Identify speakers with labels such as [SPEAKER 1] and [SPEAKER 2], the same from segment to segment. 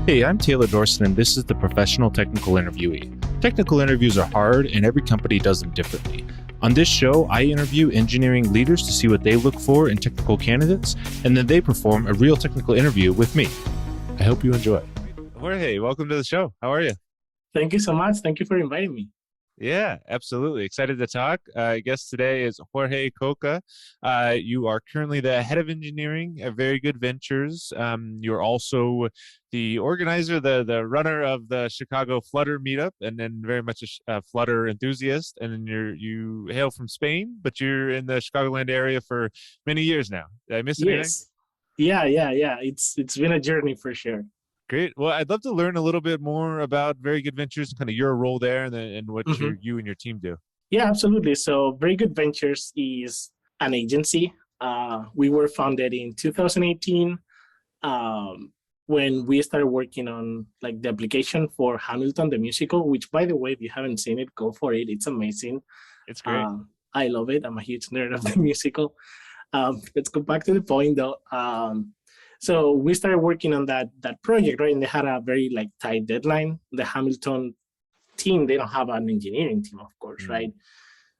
[SPEAKER 1] Hey, I'm Taylor Dorsett, and this is the Professional Technical Interviewee. Technical interviews are hard, and every company does them differently. On this show, I interview engineering leaders to see what they look for in technical candidates, and then they perform a real technical interview with me. I hope you enjoy. Jorge, welcome to the show. How are you?
[SPEAKER 2] Thank you so much. Thank you for inviting me.
[SPEAKER 1] Yeah, absolutely. Excited to talk. Guest today is Jorge Coca. You are currently the head of engineering at Very Good Ventures. You're also the organizer, the runner of the Chicago Flutter meetup, and then very much a Flutter enthusiast. And then you hail from Spain, but you're in the Chicagoland area for many years now. Did I miss anything?
[SPEAKER 2] Yes. Yeah. It's been a journey for sure.
[SPEAKER 1] Great. Well, I'd love to learn a little bit more about Very Good Ventures and kind of your role there and what you and your team do.
[SPEAKER 2] Yeah, absolutely. So Very Good Ventures is an agency. We were founded in 2018 when we started working on like the application for Hamilton, the musical, which by the way, if you haven't seen it, go for it. It's amazing.
[SPEAKER 1] It's great.
[SPEAKER 2] I love it. I'm a huge nerd of the musical. Let's go back to the point though. So we started working on that project, right? And they had a very like tight deadline. The Hamilton team, they don't have an engineering team, of course, right?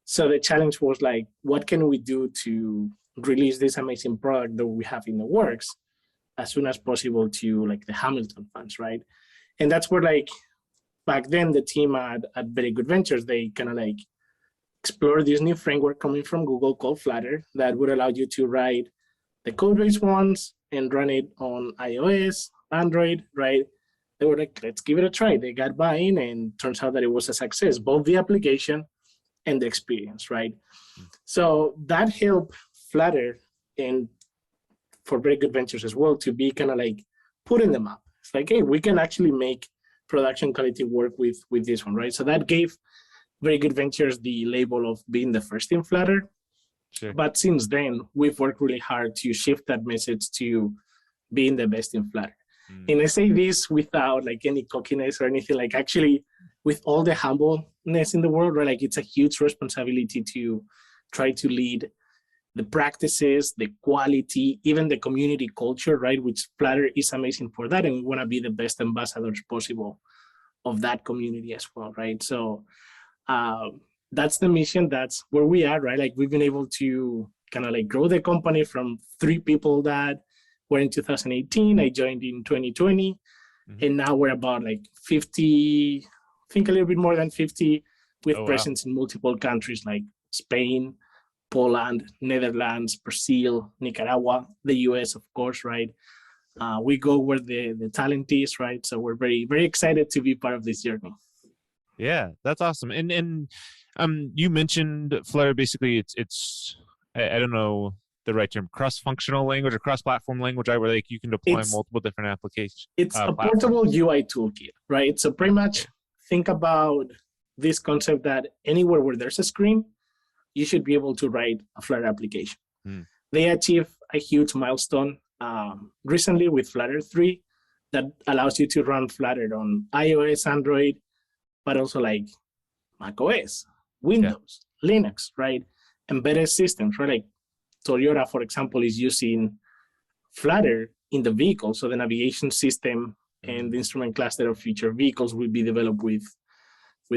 [SPEAKER 2] So the challenge was like, what can we do to release this amazing product that we have in the works as soon as possible to like the Hamilton fans, right? And that's where like back then the team at Very Good Ventures, they kind of like explore this new framework coming from Google called Flutter that would allow you to write the code base once and run it on iOS, Android, right? They were like, let's give it a try. They got buy-in and turns out that it was a success, both the application and the experience, right? So that helped Flutter and for Very Good Ventures as well to be kind of like put in the map. It's like, hey, we can actually make production quality work with this one, right? So that gave Very Good Ventures the label of being the first in Flutter. Sure. But since then, we've worked really hard to shift that message to being the best in Flutter. And I say this without like any cockiness or anything, like actually with all the humbleness in the world, right? Like it's a huge responsibility to try to lead the practices, the quality, even the community culture, right? Which Flutter is amazing for that. And we want to be the best ambassadors possible of that community as well, right? So, that's the mission. That's where we are, right? Like we've been able to kind of like grow the company from 3 people that were in 2018. I joined in 2020. And now we're about like 50, I think a little bit more than 50 with presence in multiple countries like Spain, Poland, Netherlands, Brazil, Nicaragua, the US, of course, right? We go where the talent is, right? So we're very, very excited to be part of this journey.
[SPEAKER 1] Yeah, that's awesome. And you mentioned Flutter. Basically, it's I don't know the right term, cross-functional language or cross-platform language, right? Where like you can deploy multiple different applications.
[SPEAKER 2] It's a portable UI toolkit, right? So pretty much think about this concept that anywhere where there's a screen, you should be able to write a Flutter application. They achieved a huge milestone recently with Flutter 3 that allows you to run Flutter on iOS, Android, but also like Mac OS, Windows, Linux, right? Embedded systems, right? Like Toyota, for example, is using Flutter in the vehicle. So the navigation system and the instrument cluster of future vehicles will be developed with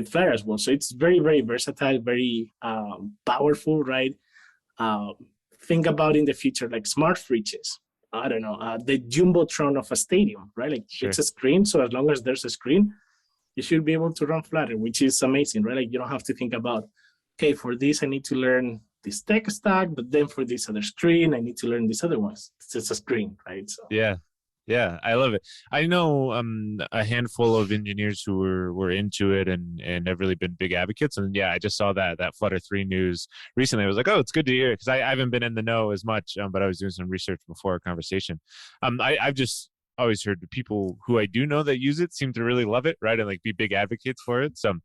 [SPEAKER 2] Flutter as well. So it's very, very versatile, very powerful, right? Think about in the future, like smart fridges. I don't know, the Jumbotron of a stadium, right? Like it's a screen. So as long as there's a screen, you should be able to run Flutter, which is amazing, right? Like you don't have to think about, okay, for this, I need to learn this tech stack, but then for this other screen, I need to learn this other one. It's just a screen, right? So
[SPEAKER 1] Yeah, I love it. I know a handful of engineers who were into it and have really been big advocates. And yeah, I just saw that Flutter 3 news recently. I was like, oh, it's good to hear, because I haven't been in the know as much, but I was doing some research before our conversation. I've just always heard the people who I do know that use it seem to really love it, right? And like be big advocates for it. So,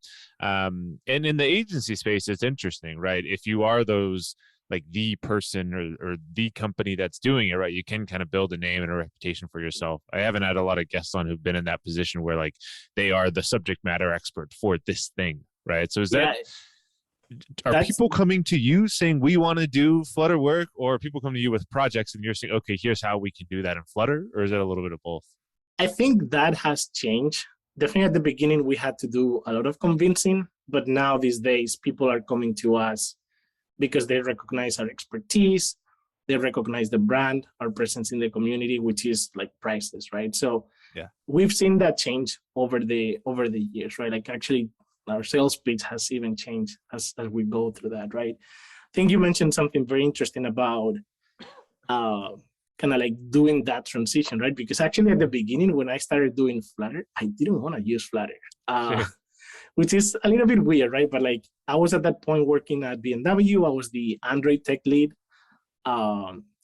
[SPEAKER 1] and in the agency space, it's interesting, right? If you are those like the person or the company that's doing it, right, you can kind of build a name and a reputation for yourself. I haven't had a lot of guests on who've been in that position where like they are the subject matter expert for this thing, right? So is that Are
[SPEAKER 2] That's
[SPEAKER 1] people coming to you saying we want to do Flutter work, or are people coming to you with projects and you're saying, okay, here's how we can do that in Flutter, or is it a little bit of both?
[SPEAKER 2] I think that has changed. Definitely at the beginning, we had to do a lot of convincing, but now these days, people are coming to us because they recognize our expertise, they recognize the brand, our presence in the community, which is like priceless, right? So
[SPEAKER 1] Yeah.
[SPEAKER 2] we've seen that change over the years, right? Like actually, our sales pitch has even changed as we go through that, right? I think you mentioned something very interesting about uh, kind of like doing that transition, right? Because actually at the beginning, when I started doing Flutter, I didn't want to use Flutter,
[SPEAKER 1] Sure.
[SPEAKER 2] which is a little bit weird, right? But like I was at that point working at BMW, I was the Android tech lead.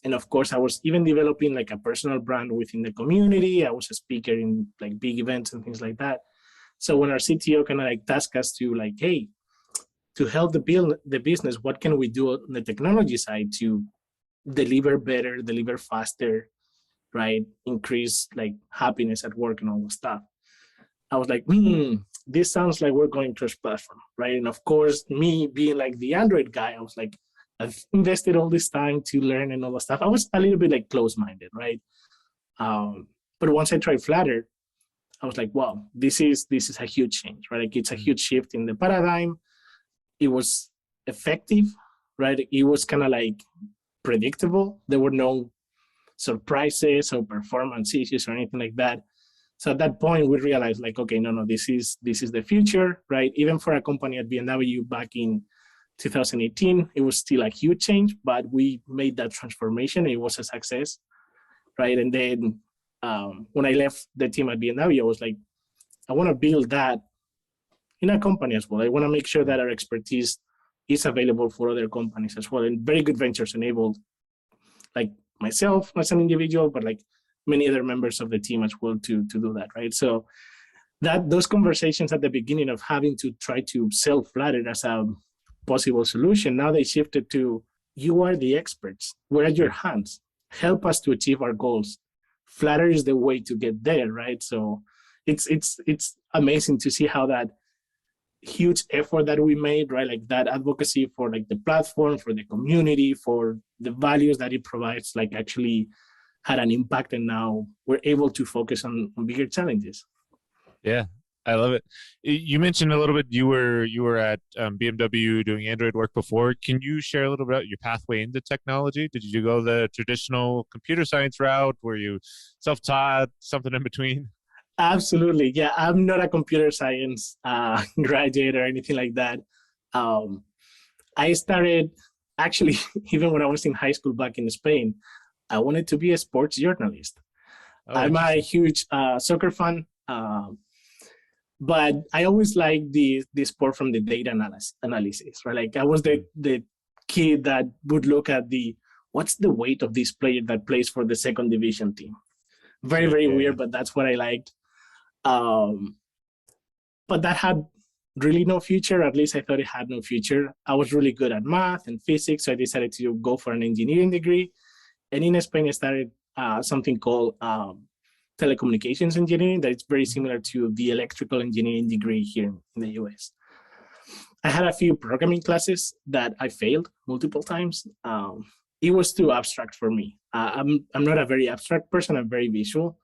[SPEAKER 2] And of course, I was even developing like a personal brand within the community. I was a speaker in like big events and things like that. So when our CTO kind of like tasked us to like, hey, to help the business, what can we do on the technology side to deliver better, deliver faster, right? Increase like happiness at work and all the stuff. I was like, this sounds like we're going cross-platform, right? And of course, me being like the Android guy, I was like, I've invested all this time to learn and all the stuff. I was a little bit like close-minded, right? But once I tried Flutter, I was like, wow, this is a huge change, right? Like it's a huge shift in the paradigm. It was effective, right? It was kind of like predictable. There were no surprises or performance issues or anything like that. So at that point, we realized like, okay, no, this is the future, right? Even for a company at BMW back in 2018, it was still a huge change, but we made that transformation. It was a success, right? And then when I left the team at BMW, I was like, I want to build that in a company as well. I want to make sure that our expertise is available for other companies as well. And Very Good Ventures enabled like myself as an individual, but like many other members of the team as well to do that, right? So that those conversations at the beginning of having to try to sell Flutter as a possible solution, now they shifted to you are the experts. We're at your hands. Help us to achieve our goals. Flutter is the way to get there, right? So it's amazing to see how that huge effort that we made, right? Like that advocacy for like the platform, for the community, for the values that it provides, like actually had an impact. And now we're able to focus on bigger challenges.
[SPEAKER 1] Yeah, I love it. You mentioned a little bit you were at BMW doing Android work before. Can you share a little bit about your pathway into technology? Did you go the traditional computer science route? Were you self-taught, something in between?
[SPEAKER 2] Absolutely. Yeah, I'm not a computer science graduate or anything like that. Um, I started actually, even when I was in high school back in Spain, I wanted to be a sports journalist.
[SPEAKER 1] Oh,
[SPEAKER 2] I'm a
[SPEAKER 1] interesting.
[SPEAKER 2] huge soccer fan, but I always liked the sport from the data analysis, right? Like I was the kid that would look at what's the weight of this player that plays for the second division team. Very,
[SPEAKER 1] Sure.
[SPEAKER 2] very
[SPEAKER 1] Yeah, yeah.
[SPEAKER 2] weird, but that's what I liked. Um, but that had really no future. At least I thought it had no future. I was really good at math and physics, so I decided to go for an engineering degree. And in Spain, I started something called telecommunications engineering that is very similar to the electrical engineering degree here in the US. I had a few programming classes that I failed multiple times. It was too abstract for me. I'm not a very abstract person. I'm very visual.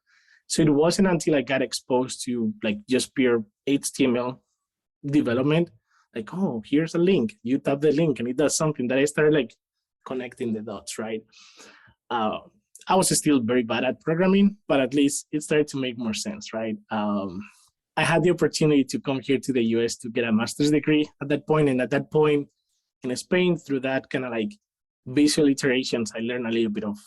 [SPEAKER 2] So it wasn't until I got exposed to like just pure HTML development, like, oh, here's a link. You tap the link and it does something, that I started like connecting the dots, right? Uh, I was still very bad at programming, but at least it started to make more sense, right? I had the opportunity to come here to the US to get a master's degree at that point. And at that point in Spain, through that kind of like visual iterations, I learned a little bit of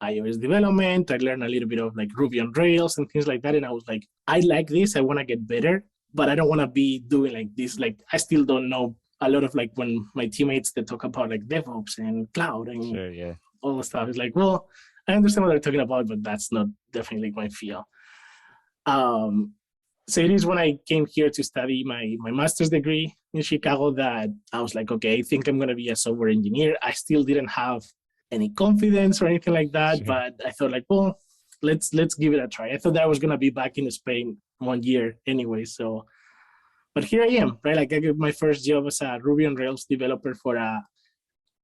[SPEAKER 2] iOS development. I learned a little bit of like Ruby on Rails and things like that. And I was like, I like this. I want to get better, but I don't want to be doing like this. Like, I still don't know a lot of like when my teammates, they talk about like DevOps and cloud and
[SPEAKER 1] Sure. Yeah.
[SPEAKER 2] all the stuff. It's like, well, I understand what they're talking about, but that's not definitely my field. Um, so it is when I came here to study my master's degree in Chicago that I was like, okay, I think I'm going to be a software engineer. I still didn't have any confidence or anything like that,
[SPEAKER 1] Sure.
[SPEAKER 2] but I thought like, well, let's give it a try. I thought that I was going to be back in Spain 1 year anyway, so but here I am, right? Like I got my first job as a Ruby on Rails developer for a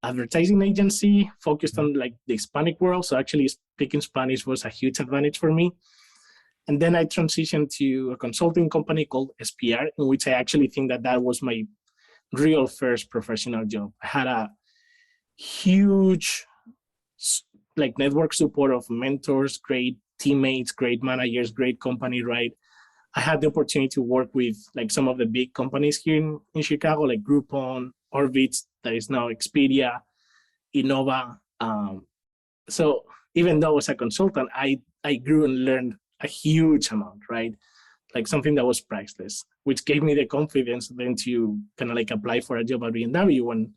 [SPEAKER 2] advertising agency focused on like the Hispanic world. So actually speaking Spanish was a huge advantage for me. And then I transitioned to a consulting company called SPR, in which I actually think that that was my real first professional job. I had a huge like network support of mentors, great teammates, great managers, great company, right? I had the opportunity to work with like some of the big companies here in Chicago, like Groupon, Orbit, that is now Expedia, Innova. So even though I was a consultant, I grew and learned a huge amount, right? Like something that was priceless, which gave me the confidence then to kind of like apply for a job at BMW when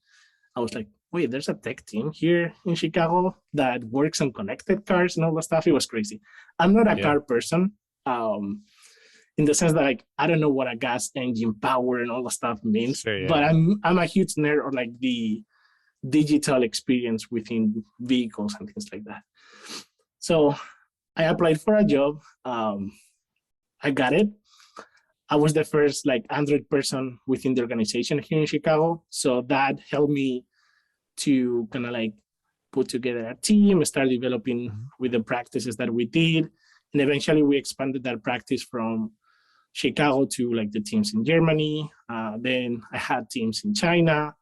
[SPEAKER 2] I was like, wait, there's a tech team here in Chicago that works on connected cars and all that stuff. It was crazy. I'm not a
[SPEAKER 1] Yeah.
[SPEAKER 2] car person, in the sense that like I don't know what a gas engine power and all the stuff means,
[SPEAKER 1] Sure. Yeah.
[SPEAKER 2] but I'm a huge nerd of like the digital experience within vehicles and things like that. So I applied for a job. I got it. I was the first like Android person within the organization here in Chicago. So that helped me to kind of like put together a team, start developing with the practices that we did. And eventually we expanded that practice from Chicago to like the teams in Germany. Then I had teams in China.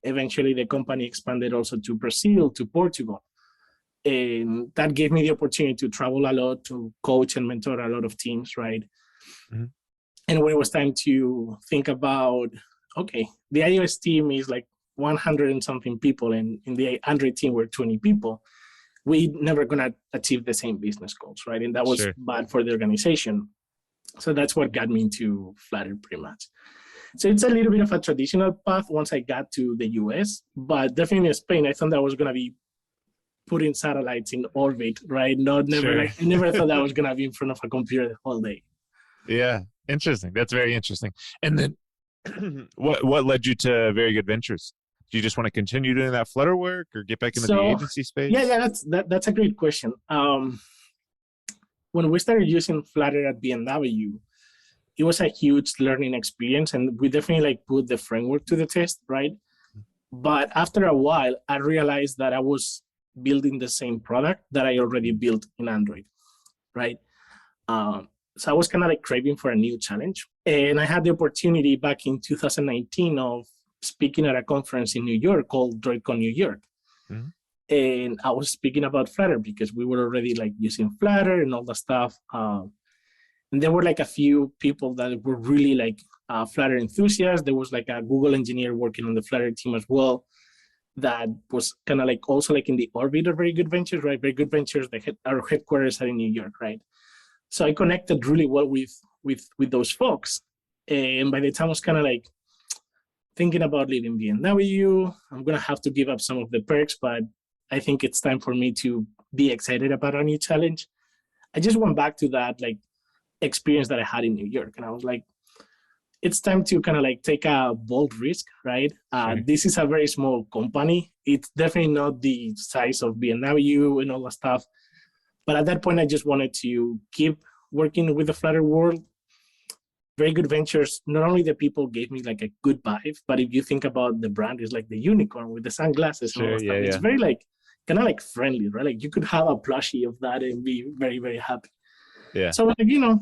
[SPEAKER 2] Eventually the company expanded also to Brazil, to Portugal. And that gave me the opportunity to travel a lot, to coach and mentor a lot of teams, right? Mm-hmm. And when it was time to think about, okay, the iOS team is like 100 and something people, and in the Android team we're 20 people, we never gonna achieve the same business goals, right? And that was bad for the organization. So that's what got me into Flutter pretty much. So it's a little bit of a traditional path once I got to the US, but definitely in Spain, I thought that was gonna be putting satellites in orbit, right? Like I never thought I was gonna be in front of a computer the whole day.
[SPEAKER 1] Yeah, interesting. That's very interesting. And then, what led you to Very Good Ventures? Do you just want to continue doing that Flutter work, or get back into the agency space?
[SPEAKER 2] Yeah, that's a great question. When we started using Flutter at BMW, it was a huge learning experience, and we definitely like put the framework to the test, right? But after a while, I realized that I was building the same product that I already built in Android, right? So I was kind of like craving for a new challenge. And I had the opportunity back in 2019 of speaking at a conference in New York called DroidCon New York. Mm-hmm. And I was speaking about Flutter because we were already like using Flutter and all the stuff. And there were like a few people that were really like Flutter enthusiasts. There was like a Google engineer working on the Flutter team as well. That was kind of like also like in the orbit of Very Good Ventures, right? Very Good Ventures, our headquarters are in New York, right? So I connected really well with those folks. And by the time I was kind of like thinking about leaving BMW, I'm going to have to give up some of the perks, but I think it's time for me to be excited about a new challenge. I just went back to that like experience that I had in New York. And I was like, it's time to kind of like take a bold risk, right? This is a very small company. It's definitely not the size of BMW and all that stuff. But at that point, I just wanted to keep working with the Flutter world. Very Good Ventures, not only the people gave me like a good vibe, but if you think about the brand, is like the unicorn with the sunglasses and all that stuff. It's very like kind of like friendly, right? Like you could have a plushie of that and be very, very happy. Yeah. So like,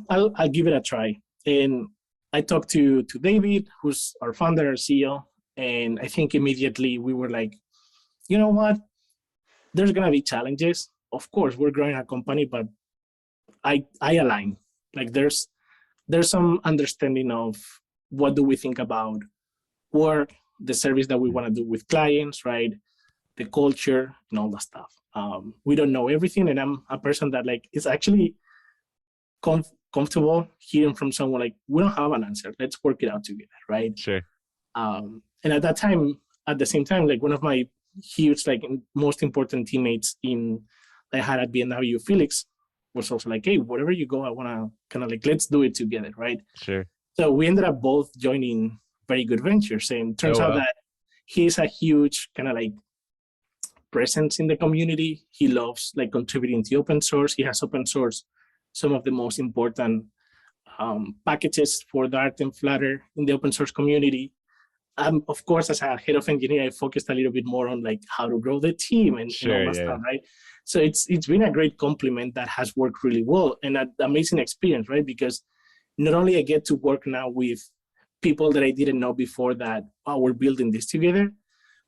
[SPEAKER 2] I'll give it a try. And I talked to David, who's our founder, our CEO, and I think immediately we were like, you know what? There's gonna be challenges. Of course, we're growing a company, but I align. Like there's some understanding of what do we think about work, the service that we want to do with clients, right? The culture and all that stuff. We don't know everything, and I'm a person that like is actually comfortable hearing from someone like, we don't have an answer. Let's work it out together, right?
[SPEAKER 1] Sure.
[SPEAKER 2] And at the same time, like one of my huge, like most important teammates I had at BMW, Felix, was also like, hey, wherever you go, I want to kind of like, let's do it together, right?
[SPEAKER 1] Sure.
[SPEAKER 2] So we ended up both joining Very Good Ventures, and turns out that he's a huge kind of like presence in the community. He loves like contributing to open source. He has open source some of the most important packages for Dart and Flutter in the open source community. Of course, as a head of engineering, I focused a little bit more on like how to grow the team and all
[SPEAKER 1] Sure.
[SPEAKER 2] that
[SPEAKER 1] Yeah.
[SPEAKER 2] stuff, right? So it's been a great compliment that has worked really well and an amazing experience, right? Because not only I get to work now with people that I didn't know before that, oh, we're building this together,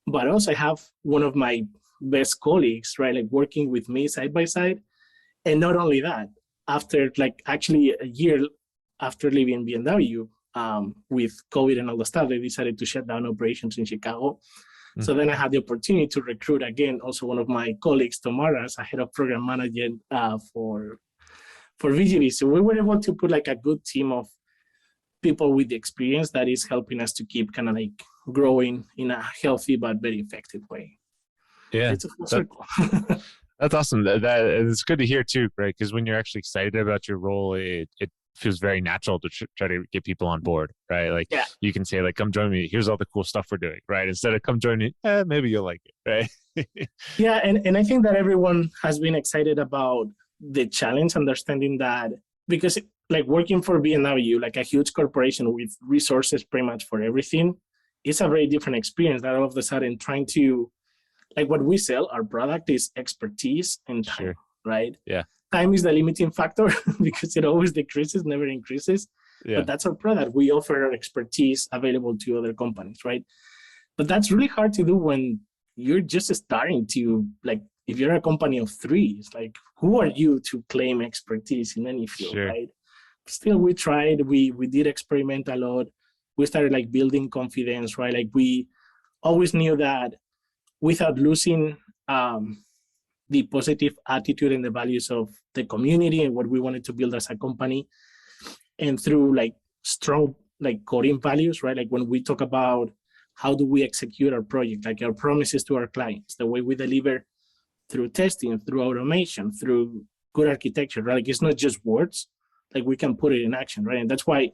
[SPEAKER 2] but also I have one of my best colleagues, right? Like working with me side by side. And not only that, after like actually a year after leaving BMW, with COVID and all the stuff, they decided to shut down operations in Chicago.
[SPEAKER 1] Mm.
[SPEAKER 2] So then I had the opportunity to recruit again, also one of my colleagues, Tamara, as a head of program manager for VGV. So we were able to put like a good team of people with the experience that is helping us to keep kind of like growing in a healthy but very effective way.
[SPEAKER 1] Yeah.
[SPEAKER 2] It's a full circle.
[SPEAKER 1] That's awesome. That it's good to hear too, right? Because when you're actually excited about your role, it feels very natural to try to get people on board, right? Like you can say, like, "Come join me. Here's all the cool stuff we're doing," right? Instead of "Come join me," maybe you'll like it, right?
[SPEAKER 2] Yeah, and I think that everyone has been excited about the challenge, understanding that because like working for BMW, like a huge corporation with resources pretty much for everything, it's a very different experience. That all of a sudden trying to like what we sell, our product is expertise and time,
[SPEAKER 1] Sure.
[SPEAKER 2] right?
[SPEAKER 1] Yeah.
[SPEAKER 2] Time is the limiting factor because it always decreases, never increases.
[SPEAKER 1] Yeah.
[SPEAKER 2] But that's our product. We offer our expertise available to other companies, right? But that's really hard to do when you're just starting to, like, if you're a company of three, it's like, who are you to claim expertise in any field,
[SPEAKER 1] Sure.
[SPEAKER 2] right? Still, we tried, we did experiment a lot. We started like building confidence, right? Like we always knew that without losing the positive attitude and the values of the community and what we wanted to build as a company, and through like strong like coding values, right? Like when we talk about how do we execute our project, like our promises to our clients, the way we deliver through testing, through automation, through good architecture, right? Like it's not just words, like we can put it in action, right? And that's why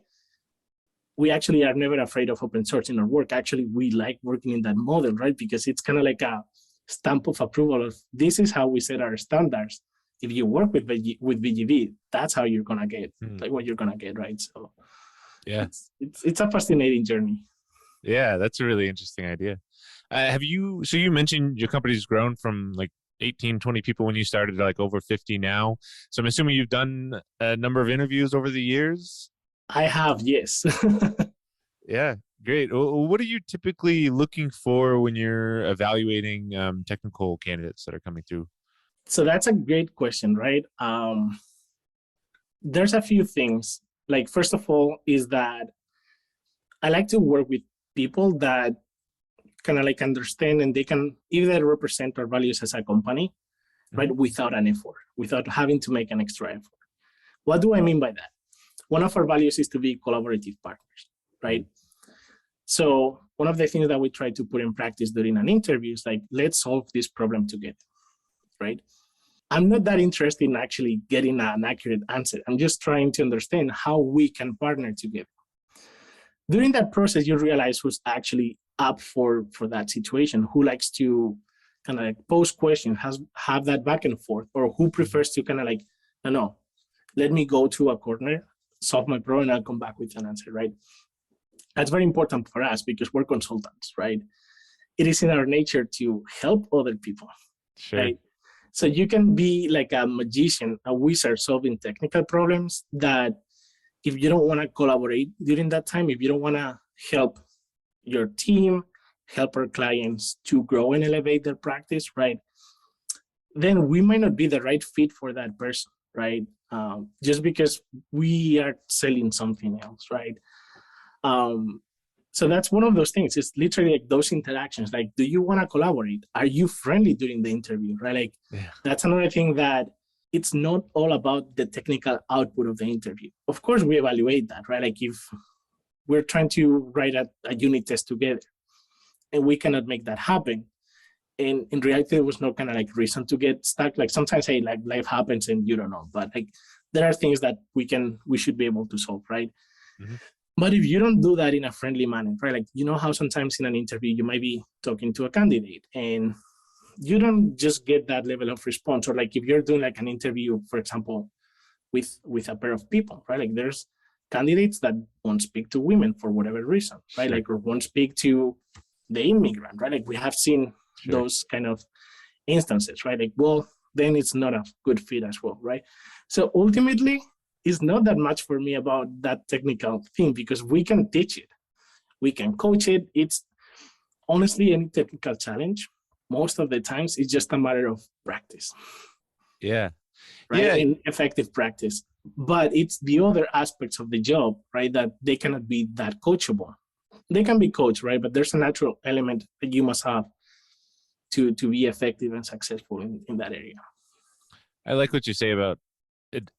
[SPEAKER 2] we actually are never afraid of open source in our work. Actually, we like working in that model, right? Because it's kind of like a stamp of approval of this is how we set our standards. If you work with VGV, that's how you're gonna get like what you're gonna get, right? So
[SPEAKER 1] yeah,
[SPEAKER 2] it's a fascinating journey.
[SPEAKER 1] Yeah, that's a really interesting idea. So you mentioned your company's grown from like 18, 20 people when you started to like over 50 now. So I'm assuming you've done a number of interviews over the years?
[SPEAKER 2] I have, yes.
[SPEAKER 1] Yeah, great. What are you typically looking for when you're evaluating technical candidates that are coming through?
[SPEAKER 2] So that's a great question, right? There's a few things. Like, first of all, is that I like to work with people that kind of like understand and they can either represent our values as a company, right, without an effort, without having to make an extra effort. What do I mean by that? One of our values is to be collaborative partners, right? So one of the things that we try to put in practice during an interview is like, let's solve this problem together, right? I'm not that interested in actually getting an accurate answer. I'm just trying to understand how we can partner together. During that process, you realize who's actually up for that situation, who likes to kind of like pose questions, have that back and forth, or who prefers to kind of like, no, let me go to a corner, solve my problem, and I'll come back with an answer, right? That's very important for us because we're consultants, right? It is in our nature to help other people,
[SPEAKER 1] Sure.
[SPEAKER 2] right? So you can be like a magician, a wizard solving technical problems that if you don't want to collaborate during that time, if you don't want to help your team, help our clients to grow and elevate their practice, right? Then we might not be the right fit for that person, right? Just because we are selling something else, right? So that's one of those things. It's literally like those interactions. Like, do you want to collaborate? Are you friendly during the interview, right? Like, that's another thing that it's not all about the technical output of the interview. Of course, we evaluate that, right? Like if we're trying to write a unit test together and we cannot make that happen, and in reality, there was no kind of like reason to get stuck. Like sometimes, hey, like life happens and you don't know, but like there are things that we should be able to solve, right? But if you don't do that in a friendly manner, right? Like, you know how sometimes in an interview, you might be talking to a candidate and you don't just get that level of response. Or like if you're doing like an interview, for example, with a pair of people, right? Like there's candidates that won't speak to women for whatever reason, right?
[SPEAKER 1] Sure.
[SPEAKER 2] Like, or won't speak to the immigrant, right? Like, we have seen those kind of instances, right? Like, well, then it's not a good fit as well, right? So ultimately, it's not that much for me about that technical thing, because we can teach it, we can coach it. It's honestly any technical challenge, most of the times it's just a matter of practice.
[SPEAKER 1] Yeah.
[SPEAKER 2] Right.
[SPEAKER 1] Yeah.
[SPEAKER 2] And effective practice. But it's the other aspects of the job, right, that they cannot be that coachable. They can be coached, right? But there's a natural element that you must have to be effective and successful in that area.
[SPEAKER 1] I like what you say about it.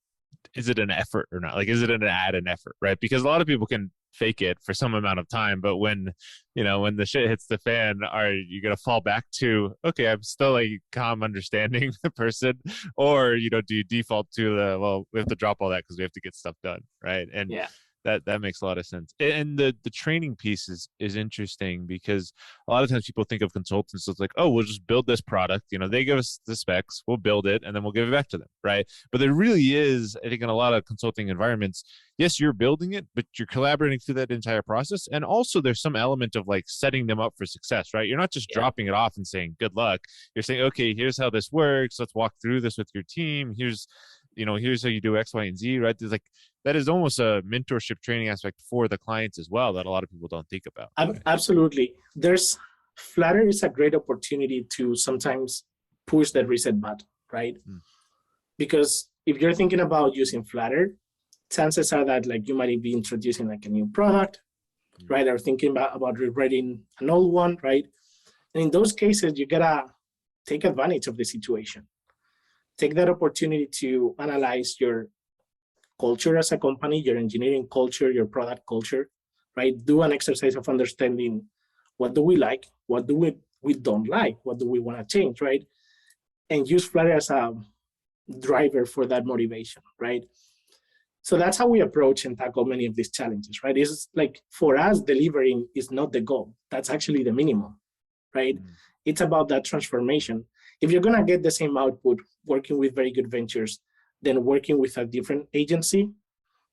[SPEAKER 1] Is it an effort or not? Like, is it an effort, right? Because a lot of people can fake it for some amount of time, but when the shit hits the fan, are you gonna fall back to, okay, I'm still like calm, understanding the person, or do you default to the, well, we have to drop all that because we have to get stuff done, right? And
[SPEAKER 2] yeah,
[SPEAKER 1] that makes a lot of sense. And the training piece is interesting, because a lot of times people think of consultants as like, oh, we'll just build this product, they give us the specs, we'll build it, and then we'll give it back to them, right? But there really is, I think, in a lot of consulting environments, yes, you're building it, but you're collaborating through that entire process. And also there's some element of like setting them up for success, right? You're not just dropping it off and saying good luck. You're saying, okay, here's how this works, let's walk through this with your team, here's how you do X, Y, and Z, right? There's like, that is almost a mentorship training aspect for the clients as well that a lot of people don't think about. Right?
[SPEAKER 2] Absolutely. Flutter is a great opportunity to sometimes push that reset button, right? Because if you're thinking about using Flutter, chances are that like you might be introducing like a new product, right? Or thinking about rewriting an old one, right? And in those cases, you gotta take advantage of the situation. Take that opportunity to analyze your culture as a company, your engineering culture, your product culture, right? Do an exercise of understanding, what do we like, what do we don't like, what do we want to change, right? And use Flutter as a driver for that motivation, right? So that's how we approach and tackle many of these challenges, right? It's like, for us, delivering is not the goal. That's actually the minimum, right? It's about that transformation. If you're gonna get the same output working with Very Good Ventures than working with a different agency,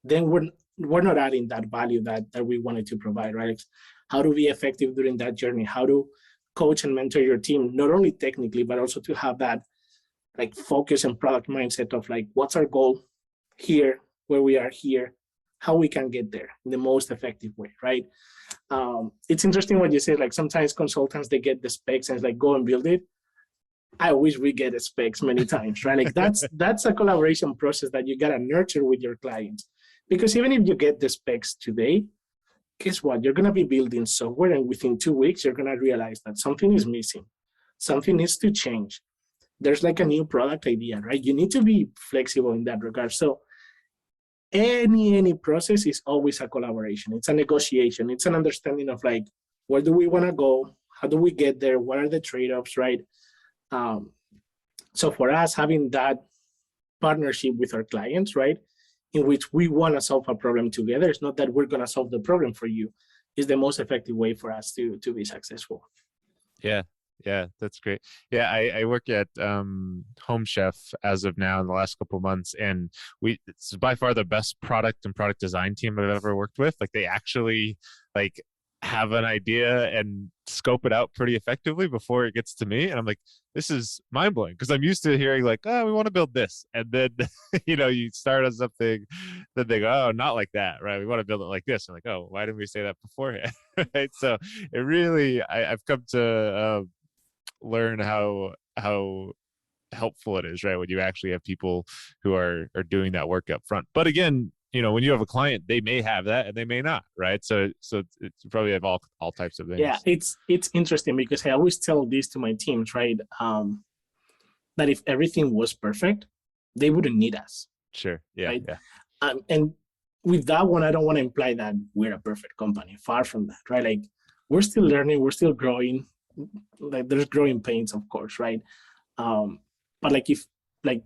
[SPEAKER 2] then we're not adding that value that we wanted to provide, right? How to be effective during that journey, how to coach and mentor your team, not only technically, but also to have that like focus and product mindset of like, what's our goal here, where we are here, how we can get there in the most effective way, right? It's interesting what you said, like sometimes consultants, they get the specs and it's like, go and build it. I wish we get the specs many times, right? Like that's a collaboration process that you gotta nurture with your clients. Because even if you get the specs today, guess what? You're gonna be building software, and within 2 weeks, you're gonna realize that something is missing. Something needs to change. There's like a new product idea, right? You need to be flexible in that regard. So any process is always a collaboration. It's a negotiation. It's an understanding of like, where do we want to go? How do we get there? What are the trade-offs, right? So for us, having that partnership with our clients, right, in which we want to solve a problem together, it's not that we're going to solve the problem for you, is the most effective way for us to be successful.
[SPEAKER 1] Yeah, that's great. Yeah, I work at Home Chef as of now in the last couple of months, and it's by far the best product and product design team I've ever worked with. Like, they actually like have an idea and scope it out pretty effectively before it gets to me, and I'm like, this is mind blowing, because I'm used to hearing like, oh, we want to build this, and then you start on something, then they go, oh, not like that, right? We want to build it like this. I'm like, oh, why didn't we say that beforehand? Right? So it really, I've come to learn how helpful it is, right, when you actually have people who are doing that work up front. But again, when you have a client, they may have that and they may not, right? So you probably have all types of things.
[SPEAKER 2] Yeah, it's interesting, because I always tell this to my teams, right? That if everything was perfect, they wouldn't need us.
[SPEAKER 1] Sure. Yeah.
[SPEAKER 2] Right?
[SPEAKER 1] Yeah.
[SPEAKER 2] And with that one, I don't want to imply that we're a perfect company. Far from that, right? Like, we're still learning, we're still growing. Like, there's growing pains, of course, right? But like, if like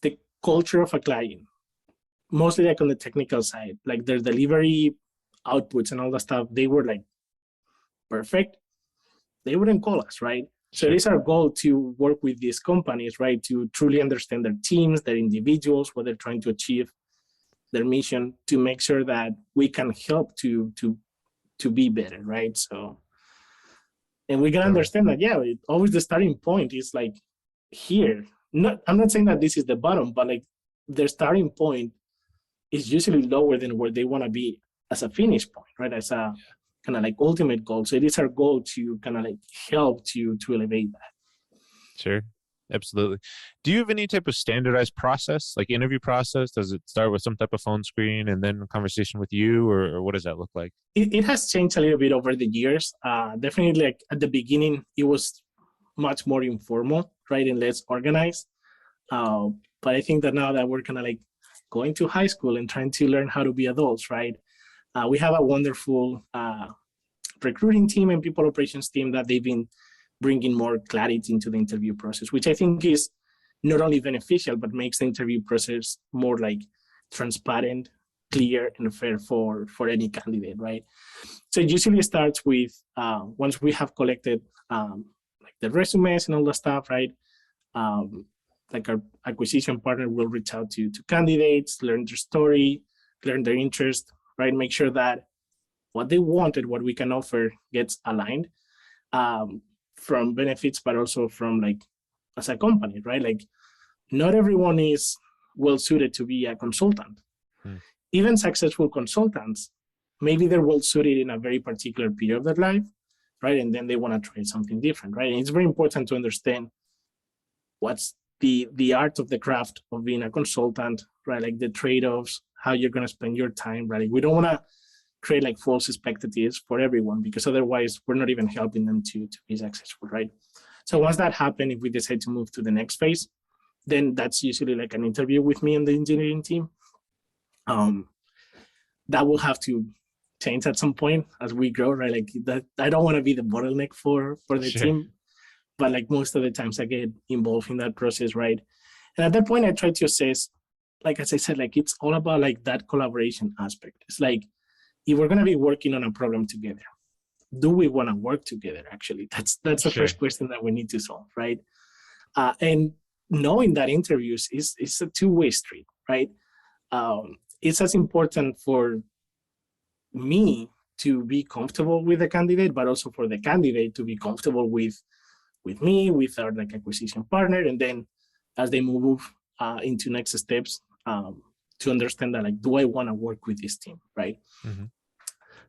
[SPEAKER 2] the culture of a client, mostly like on the technical side, like their delivery outputs and all that stuff, they were like perfect, they wouldn't call us, right? So
[SPEAKER 1] Sure.
[SPEAKER 2] it is our goal to work with these companies, right, to truly understand their teams, their individuals, what they're trying to achieve, their mission to make sure that we can help to be better, right? So, and we can understand that, yeah, always the starting point is like here. I'm not saying that this is the bottom, but like their starting point is usually lower than where they want to be as a finish point, right? As a kind of like ultimate goal. So it is our goal to kind of like help to elevate that.
[SPEAKER 1] Sure. Absolutely. Do you have any type of standardized process, like interview process? Does it start with some type of phone screen and then a conversation with you, or what does that look like?
[SPEAKER 2] It has changed a little bit over the years. Definitely, like at the beginning, it was much more informal, right, and less organized. But I think that now that we're kind of like going to high school and trying to learn how to be adults, right? We have a wonderful recruiting team and people operations team that they've been bringing more clarity into the interview process, which I think is not only beneficial, but makes the interview process more like transparent, clear, and fair for any candidate, right? So it usually starts with, once we have collected like the resumes and all the stuff, right? Like our acquisition partner will reach out to candidates, learn their story, learn their interest, right? Make sure that what they wanted, what we can offer gets aligned. From benefits, but also from like as a company, right? Like not everyone is well suited to be a consultant. Even successful consultants, maybe they're well suited in a very particular period of their life, right? And then they want to try something different, right? And it's very important to understand what's the art of the craft of being a consultant, right? Like the trade-offs, how you're going to spend your time, right? Like we don't want to create like false expectations for everyone, because otherwise we're not even helping them to be successful, right? So once that happens, if we decide to move to the next phase, then that's usually like an interview with me and the engineering team. That will have to change at some point as we grow, right? Like that, I don't want to be the bottleneck for the team, but like most of the times I get involved in that process, right? And at that point, I try to assess, like as I said, like it's all about like that collaboration aspect. It's like, if we're going to be working on a problem together, do we want to work together? Actually, that's the first question that we need to solve, right? And knowing that interviews is a two-way street, right? It's as important for me to be comfortable with the candidate, but also for the candidate to be comfortable with me, with our like acquisition partner, and then as they move into next steps, to understand that like, do I want to work with this team, right? Mm-hmm.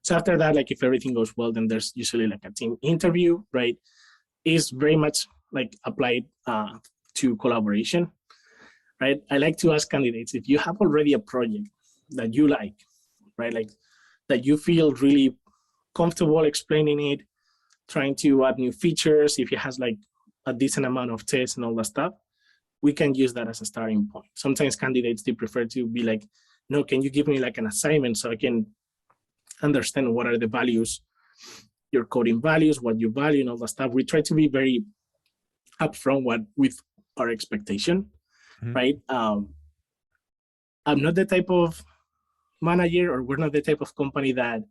[SPEAKER 2] So after that, like if everything goes well, then there's usually like a team interview, right? Is very much like applied to collaboration, right? I like to ask candidates, if you have already a project that you like, right? Like that you feel really comfortable explaining it, trying to add new features, if it has like a decent amount of tests and all that stuff, we can use that as a starting point. Sometimes candidates, they prefer to be like, no, can you give me like an assignment so I can understand what are the values, your coding values, what you value and all that stuff. We try to be very upfront with our expectation, right? I'm not the type of manager, or we're not the type of company that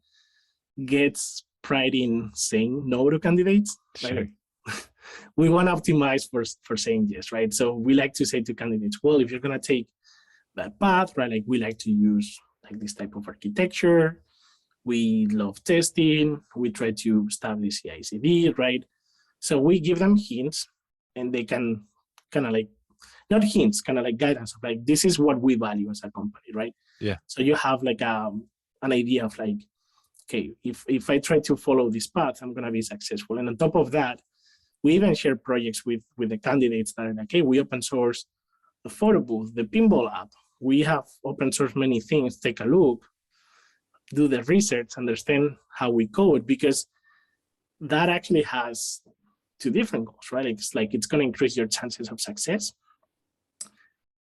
[SPEAKER 2] gets pride in saying no to candidates. Right? We want to optimize for saying yes, right? So we like to say to candidates, well, if you're going to take that path, right, like we like to use like this type of architecture. We love testing. We try to establish CI/CD, right? So we give them hints, and they can kind of like, not hints, kind of like guidance of like, this is what we value as a company, right? Yeah. So you have like an idea of like, okay, if I try to follow this path, I'm going to be successful. And on top of that, we even share projects with the candidates that are like, hey, we open source the photo booth, the pinball app. We have open source many things. Take a look, do the research, understand how we code, because that actually has two different goals, right? It's like it's going to increase your chances of success,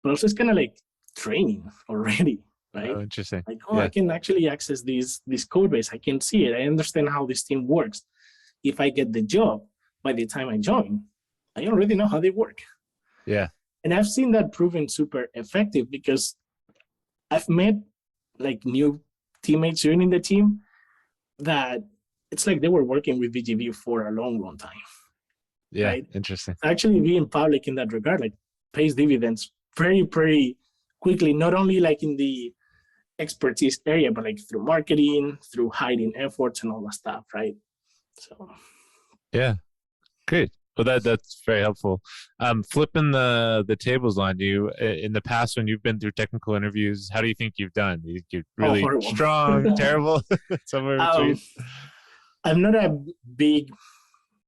[SPEAKER 2] but also it's kind of like training already, right?
[SPEAKER 1] Oh, interesting.
[SPEAKER 2] Like, I can actually access this code base. I can see it. I understand how this team works. If I get the job, by the time I join, I already know how they work. Yeah. And I've seen that proven super effective, because I've met like new teammates joining the team that it's like they were working with VGV for a long time. Yeah, right? Interesting. Actually being public in that regard, like pays dividends very, very quickly, not only like in the expertise area, but like through marketing, through hiding efforts and all that stuff, right? So
[SPEAKER 1] Yeah. Great. Well, that's very helpful. Flipping the tables on you in the past when you've been through technical interviews, how do you think you've done? You're
[SPEAKER 2] oh,
[SPEAKER 1] really
[SPEAKER 2] horrible.
[SPEAKER 1] strong, terrible, somewhere
[SPEAKER 2] um,
[SPEAKER 1] between.
[SPEAKER 2] I'm not a big.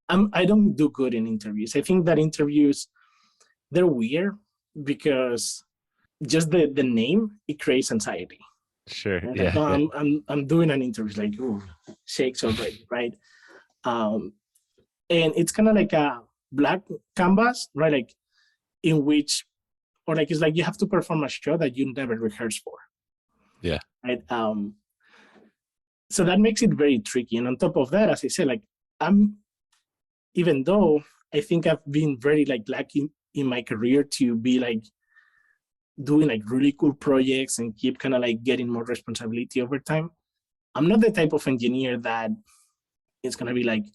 [SPEAKER 2] I don't do good in interviews. I think that interviews they're weird because just the name it creates anxiety.
[SPEAKER 1] Sure.
[SPEAKER 2] Right? Like,
[SPEAKER 1] Yeah.
[SPEAKER 2] oh,
[SPEAKER 1] Yeah.
[SPEAKER 2] I'm doing an interview. It's like, ooh, shakes already, right? Um, and it's kind of like a blank canvas, right? Like in which, or like it's like you have to perform a show that you never rehearsed for,
[SPEAKER 1] Yeah.
[SPEAKER 2] right? So that makes it very tricky. And on top of that, as I said, like I'm, even though I think I've been very like lucky in my career to be like doing like really cool projects and keep kind of like getting more responsibility over time. I'm not the type of engineer that is gonna be like,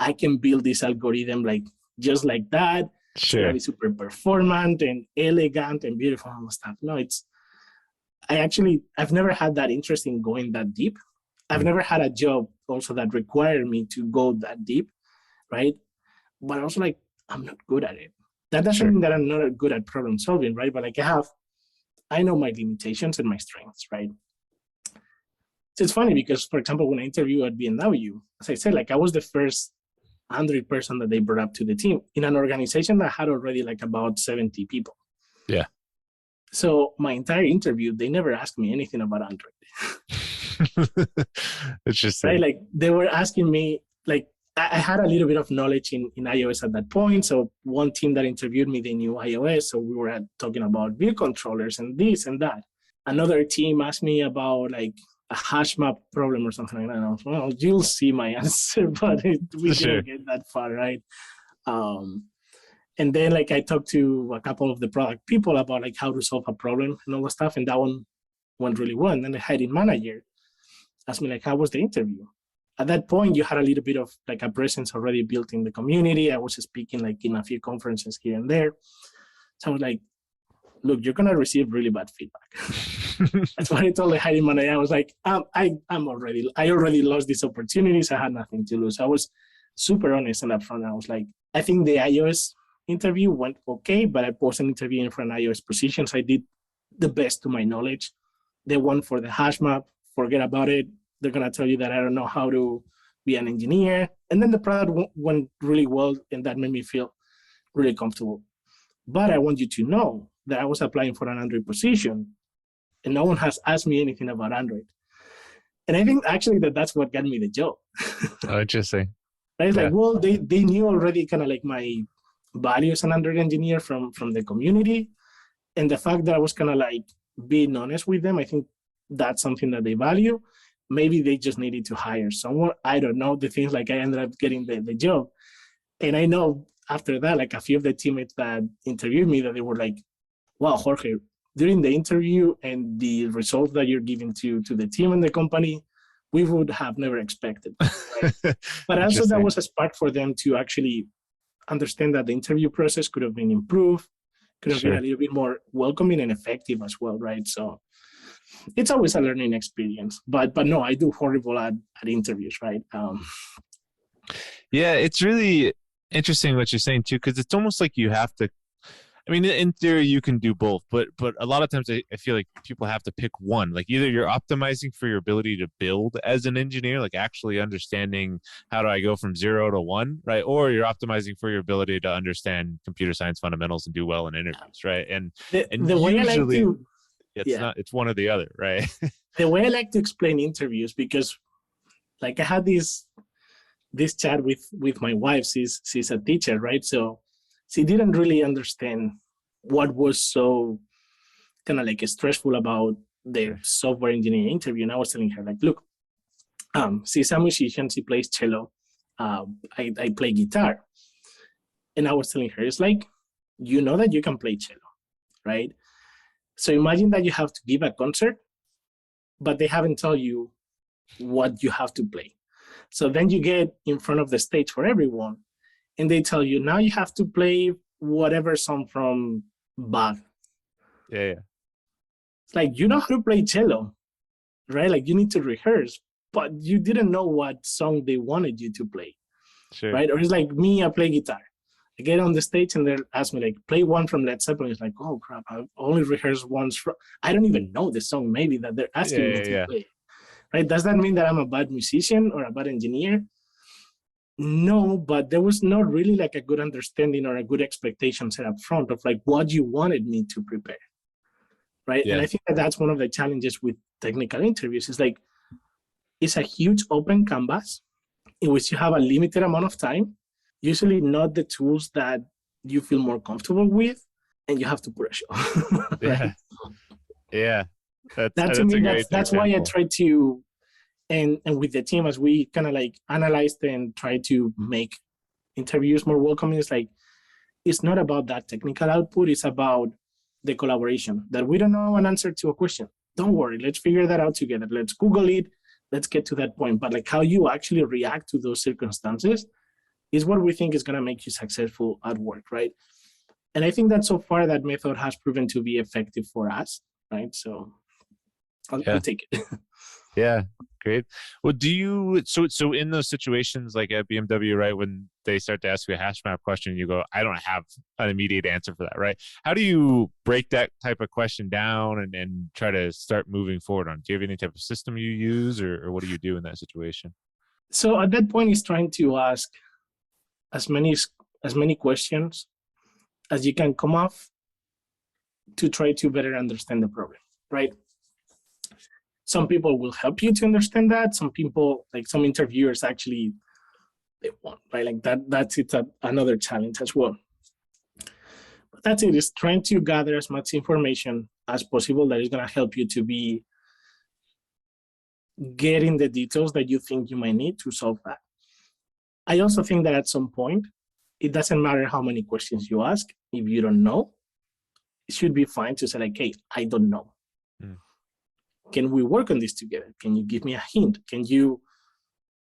[SPEAKER 2] I can build this algorithm like just like that. It's gonna
[SPEAKER 1] Sure.
[SPEAKER 2] be super performant and elegant and beautiful and stuff. No, I've never had that interest in going that deep. I've
[SPEAKER 1] Mm.
[SPEAKER 2] never had a job also that required me to go that deep, right? But also like I'm not good at it. That doesn't
[SPEAKER 1] Sure.
[SPEAKER 2] mean that I'm not good at problem solving, right? But like I know my limitations and my strengths, right? So it's funny because, for example, when I interviewed at BMW, as I said, like I was the first Android person that they brought up to the team in an organization that had already like about 70 people.
[SPEAKER 1] Yeah.
[SPEAKER 2] So my entire interview, they never asked me anything about Android. Right?
[SPEAKER 1] Interesting.
[SPEAKER 2] Like they were asking me, like I had a little bit of knowledge in iOS at that point. So one team that interviewed me, they knew iOS. So we were talking about view controllers and this and that. Another team asked me about like a hash map problem or something like that. And I was, well, you'll see my answer, but we
[SPEAKER 1] Sure.
[SPEAKER 2] didn't get that far, right? Um, and then like I talked to a couple of the product people about like how to solve a problem and all the stuff, and that one went really well. And then the hiring manager asked me like, how was the interview? At that point, you had a little bit of like a presence already built in the community. I was speaking like in a few conferences here and there. So I was like, look, you're gonna receive really bad feedback. That's what I told the hiring manager. I was like, I already lost these opportunities. I had nothing to lose. I was super honest and upfront. I was like, I think the iOS interview went okay, but I wasn't interviewing for an iOS position, so I did the best to my knowledge. The one for the hash map, forget about it. They're gonna tell you that I don't know how to be an engineer. And then the product went really well, and that made me feel really comfortable. But I want you to know that I was applying for an Android position, and no one has asked me anything about Android. And I think actually that's what got me the job.
[SPEAKER 1] Oh, interesting.
[SPEAKER 2] Right? It's like,
[SPEAKER 1] Yeah.
[SPEAKER 2] well, they knew already kind of like my value as an Android engineer from the community. And the fact that I was kind of like being honest with them, I think that's something that they value. Maybe they just needed to hire someone. I don't know. The things like I ended up getting the job. And I know after that, like a few of the teammates that interviewed me, that they were like, wow, Jorge, during the interview and the results that you're giving to the team and the company, we would have never expected. Right? But also that
[SPEAKER 1] Interesting.
[SPEAKER 2] was a spark for them to actually understand that the interview process could have been improved, could have been a
[SPEAKER 1] Sure.
[SPEAKER 2] little bit more welcoming and effective as well, right? So it's always a learning experience. But no, I do horrible at interviews, right?
[SPEAKER 1] Yeah, it's really interesting what you're saying too, because it's almost like you have to. I mean, in theory, you can do both, but a lot of times I feel like people have to pick one. Like either you're optimizing for your ability to build as an engineer, like actually understanding how do I go from 0 to 1, right? Or you're optimizing for your ability to understand computer science fundamentals and do well in interviews, right? And
[SPEAKER 2] The way I like
[SPEAKER 1] usually
[SPEAKER 2] to,
[SPEAKER 1] it's
[SPEAKER 2] yeah,
[SPEAKER 1] not. It's one or the other, right?
[SPEAKER 2] the way I like to explain interviews, because like I had this chat with my wife. She's a teacher, right? So she didn't really understand what was so kind of like stressful about the
[SPEAKER 1] Sure.
[SPEAKER 2] software engineering interview. And I was telling her like, look, she's a musician. She plays cello. I play guitar. And I was telling her, it's like, you know that you can play cello, right? So imagine that you have to give a concert, but they haven't told you what you have to play. So then you get in front of the stage for everyone, and they tell you now you have to play whatever song from Bach.
[SPEAKER 1] Yeah, yeah.
[SPEAKER 2] It's like, you know how to play cello, right? Like you need to rehearse, but you didn't know what song they wanted you to play,
[SPEAKER 1] Sure.
[SPEAKER 2] right? Or it's like me, I play guitar. I get on the stage and they ask me like, play one from Led Zeppelin. It's like, oh crap, I've only rehearsed once from. I don't even know the song maybe that they're
[SPEAKER 1] Yeah,
[SPEAKER 2] asking me
[SPEAKER 1] yeah,
[SPEAKER 2] to
[SPEAKER 1] yeah.
[SPEAKER 2] play. Right? Does that mean that I'm a bad musician or a bad engineer? No, but there was not really like a good understanding or a good expectation set up front of like what you wanted me to prepare. Right. And
[SPEAKER 1] Yeah.
[SPEAKER 2] I think that that's one of the challenges with technical interviews is like, it's a huge open canvas in which you have a limited amount of time, usually not the tools that you feel more comfortable with, and you have to put a show.
[SPEAKER 1] Yeah.
[SPEAKER 2] Right.
[SPEAKER 1] Yeah.
[SPEAKER 2] That to
[SPEAKER 1] That's
[SPEAKER 2] me,
[SPEAKER 1] a great
[SPEAKER 2] that's why I
[SPEAKER 1] example.
[SPEAKER 2] try to and with the team as we kind of like analyzed and try to make interviews more welcoming, it's like it's not about that technical output, it's about the collaboration. That we don't know an answer to a question, don't worry, let's figure that out together, let's Google it, let's get to that point. But like how you actually react to those circumstances is what we think is going to make you successful at work, right? And I think that so far that method has proven to be effective for us, right? So I'll
[SPEAKER 1] Yeah.
[SPEAKER 2] take it.
[SPEAKER 1] Yeah, great. Well, so in those situations like at BMW, right, when they start to ask you a hash map question, you go, I don't have an immediate answer for that, right? How do you break that type of question down and try to start moving forward on? Do you have any type of system you use, or what do you do in that situation?
[SPEAKER 2] So at that point, is trying to ask as many as many questions as you can come off to try to better understand the problem, right? Some people will help you to understand that. Some people, like some interviewers, actually they won't, right? Like that's another challenge as well. But that's it. Is trying to gather as much information as possible that is going to help you to be getting the details that you think you might need to solve that. I also think that at some point, it doesn't matter how many questions you ask. If you don't know, it should be fine to say like, hey, I don't know.
[SPEAKER 1] Mm.
[SPEAKER 2] Can we work on this together? Can you give me a hint? Can you,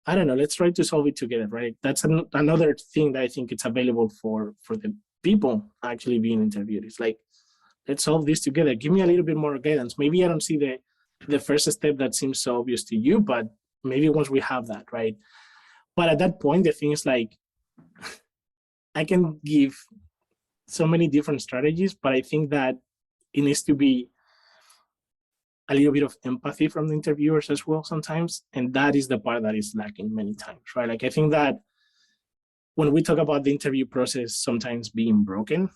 [SPEAKER 2] I don't know, let's try to solve it together, right? That's another thing that I think it's available for the people actually being interviewed. It's like, let's solve this together. Give me a little bit more guidance. Maybe I don't see the first step that seems so obvious to you, but maybe once we have that, right? But at that point, the thing is like, I can give so many different strategies, but I think that it needs to be a little bit of empathy from the interviewers as well sometimes. And that is the part that is lacking many times, right? Like I think that when we talk about the interview process sometimes being broken,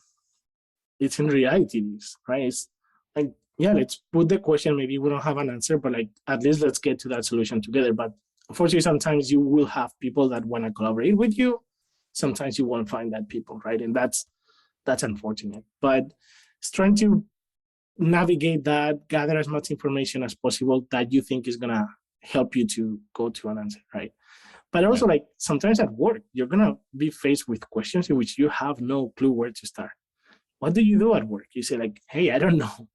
[SPEAKER 2] it's in reality, right? It's like, yeah, let's put the question. Maybe we don't have an answer, but like at least let's get to that solution together. But unfortunately, sometimes you will have people that want to collaborate with you. Sometimes you won't find that people, right? And that's unfortunate. But it's trying to navigate that, gather as much information as possible that you think is gonna help you to go to an answer, right? But
[SPEAKER 1] Yeah.
[SPEAKER 2] also, like sometimes at work, you're gonna be faced with questions in which you have no clue where to start. What do you do at work? You say like, hey, I don't know.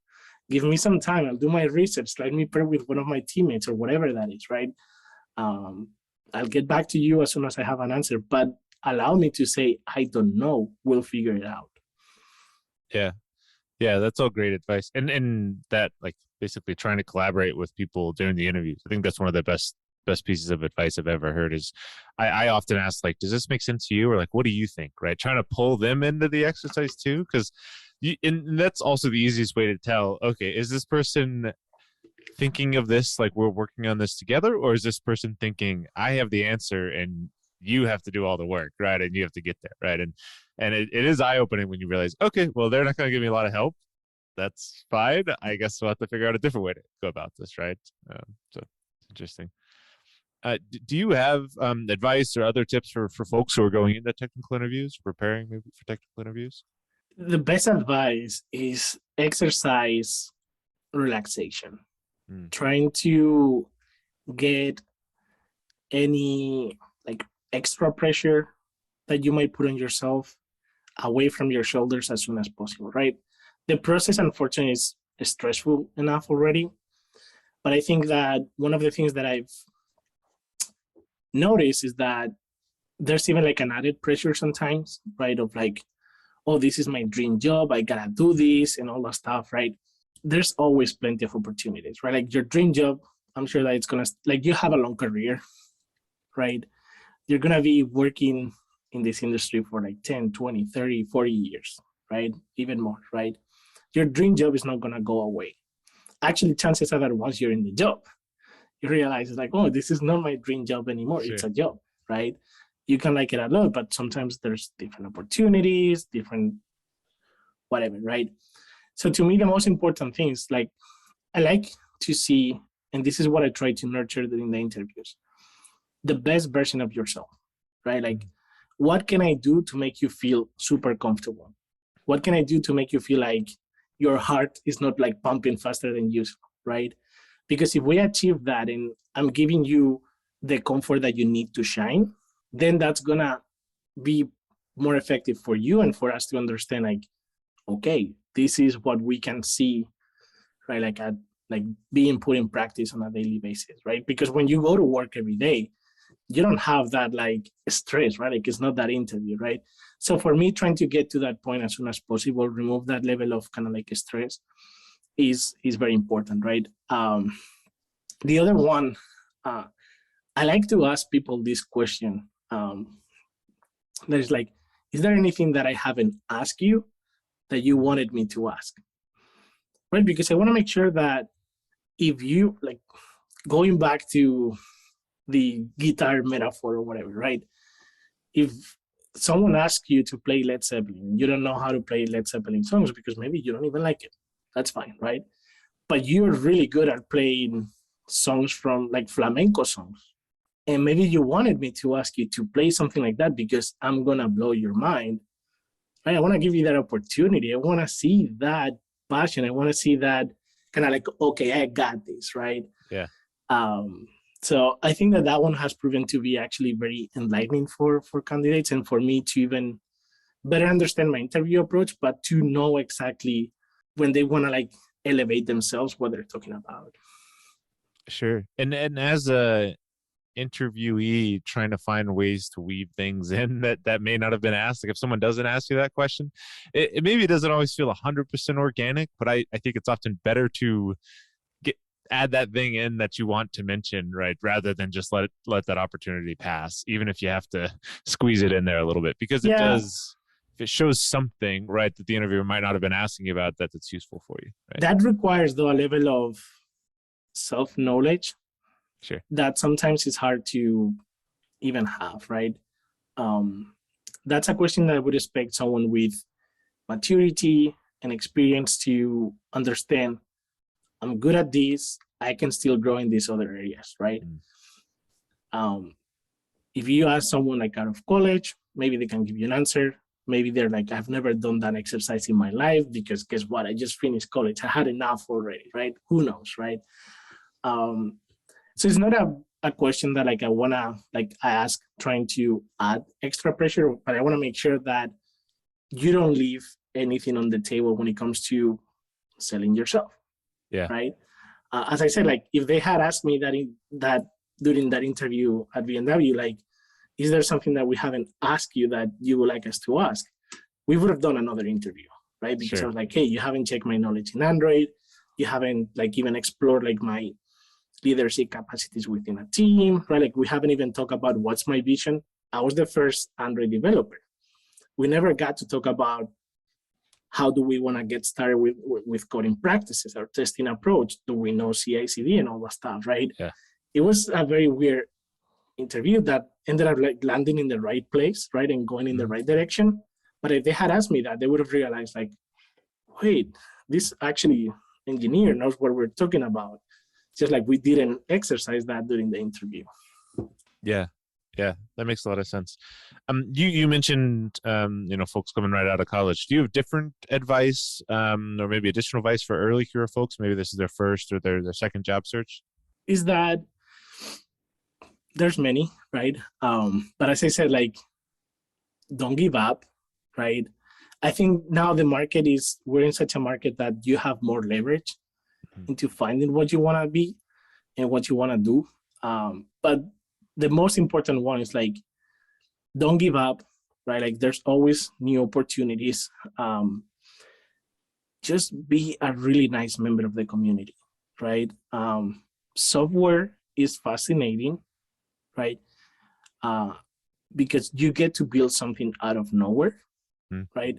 [SPEAKER 2] Give me some time. I'll do my research. Let me pair with one of my teammates or whatever that is, right? Um, I'll get back to you as soon as I have an answer. But allow me to say, I don't know. We'll figure it out.
[SPEAKER 1] Yeah. Yeah, that's all great advice. And that like basically trying to collaborate with people during the interviews. I think that's one of the best pieces of advice I've ever heard is I often ask like, does this make sense to you? Or like, what do you think? Right. Trying to pull them into the exercise too. Cause and that's also the easiest way to tell, okay, is this person thinking of this like we're working on this together? Or is this person thinking I have the answer and you have to do all the work, right? And you have to get there, right? And it is eye opening when you realize, okay, well, they're not going to give me a lot of help. That's fine. I guess we'll have to figure out a different way to go about this, right? So it's interesting. Do you have advice or other tips for folks who are going into technical interviews, preparing maybe for technical interviews?
[SPEAKER 2] The best advice is exercise relaxation.
[SPEAKER 1] Mm.
[SPEAKER 2] Trying to get any like extra pressure that you might put on yourself away from your shoulders as soon as possible, right? The process, unfortunately, is stressful enough already. But I think that one of the things that I've noticed is that there's even like an added pressure sometimes, right? Of like, oh, this is my dream job. I gotta do this and all that stuff, right? there's always plenty of opportunities, right? Like your dream job, I'm sure that it's gonna, like, you have a long career, right? You're gonna be working in this industry for like 10, 20, 30, 40 years, right? Even more, right? Your dream job is not gonna go away. Actually, chances are that once you're in the job, you realize it's like, oh, this is not my dream job anymore.
[SPEAKER 1] Sure.
[SPEAKER 2] It's a job, right? You can like it a lot, but sometimes there's different opportunities, different whatever, right? So to me, the most important thing is like, I like to see, and this is what I try to nurture during the interviews, the best version of yourself, right? Like, what can I do to make you feel super comfortable? What can I do to make you feel like your heart is not like pumping faster than usual, right? Because if we achieve that and I'm giving you the comfort that you need to shine, then that's gonna be more effective for you and for us to understand, like, okay, this is what we can see, right? Like being put in practice on a daily basis, right? Because when you go to work every day, you don't have that like stress, right? Like it's not that interview, right? So for me, trying to get to that point as soon as possible, remove that level of kind of like stress is very important, right? The other one, uh, I like to ask people this question. There's like, is there anything that I haven't asked you that you wanted me to ask? Right? Because I want to make sure that if you like going back to the guitar metaphor or whatever, right? If someone asks you to play Led Zeppelin, you don't know how to play Led Zeppelin songs because maybe you don't even like it. That's fine, right? But you're really good at playing songs from like flamenco songs. And maybe you wanted me to ask you to play something like that because I'm going to blow your mind. Right? I want to give you that opportunity. I want to see that passion. I want to see that kind of like, okay, I got this, right?
[SPEAKER 1] Yeah.
[SPEAKER 2] So I think that one has proven to be actually very enlightening for candidates and for me to even better understand my interview approach, but to know exactly when they want to like elevate themselves, what they're talking about.
[SPEAKER 1] Sure. And as a interviewee trying to find ways to weave things in that may not have been asked, like if someone doesn't ask you that question, it maybe doesn't always feel 100% organic, but I think it's often better to add that thing in that you want to mention, right, rather than just let that opportunity pass, even if you have to squeeze it in there a little bit, because it does, if it shows something, right, that the interviewer might not have been asking about, that's useful for you, right?
[SPEAKER 2] That requires though a level of self-knowledge,
[SPEAKER 1] sure,
[SPEAKER 2] that sometimes it's hard to even have, right? That's a question that I would expect someone with maturity and experience to understand. I'm good at this. I can still grow in these other areas, right? If you ask someone like out of college, maybe they can give you an answer. Maybe they're like, I've never done that exercise in my life because guess what? I just finished college. I had enough already, right? Who knows, right? So it's not a question that like I wanna like I ask trying to add extra pressure, but I want to make sure that you don't leave anything on the table when it comes to selling yourself.
[SPEAKER 1] Yeah.
[SPEAKER 2] Right. As I said, like if they had asked me that during that interview at BMW, like, is there something that we haven't asked you that you would like us to ask? We would have done another interview, right? Because I was like, hey, you haven't checked my knowledge in Android. You haven't like even explored like my leadership capacities within a team, right? Like we haven't even talked about what's my vision. I was the first Android developer. We never got to talk about how do we want to get started with coding practices, our testing approach. Do we know CI/CD and all that stuff, right?
[SPEAKER 1] Yeah.
[SPEAKER 2] It was a very weird interview that ended up like landing in the right place, right, and going in the right direction. But if they had asked me that, they would have realized like, wait, this actually engineer knows what we're talking about. Just like we didn't exercise that during the interview.
[SPEAKER 1] Yeah, that makes a lot of sense. You mentioned folks coming right out of college. Do you have different advice, or maybe additional advice for early career folks? Maybe this is their first or their second job search.
[SPEAKER 2] Is that there's many, right? But as I said, like, don't give up, right? I think now we're in such a market that you have more leverage into finding what you want to be and what you want to do. But the most important one is like, don't give up, right? Like there's always new opportunities. just be a really nice member of the community, right? Software is fascinating, right? Uh, because you get to build something out of nowhere,
[SPEAKER 1] Mm.
[SPEAKER 2] right?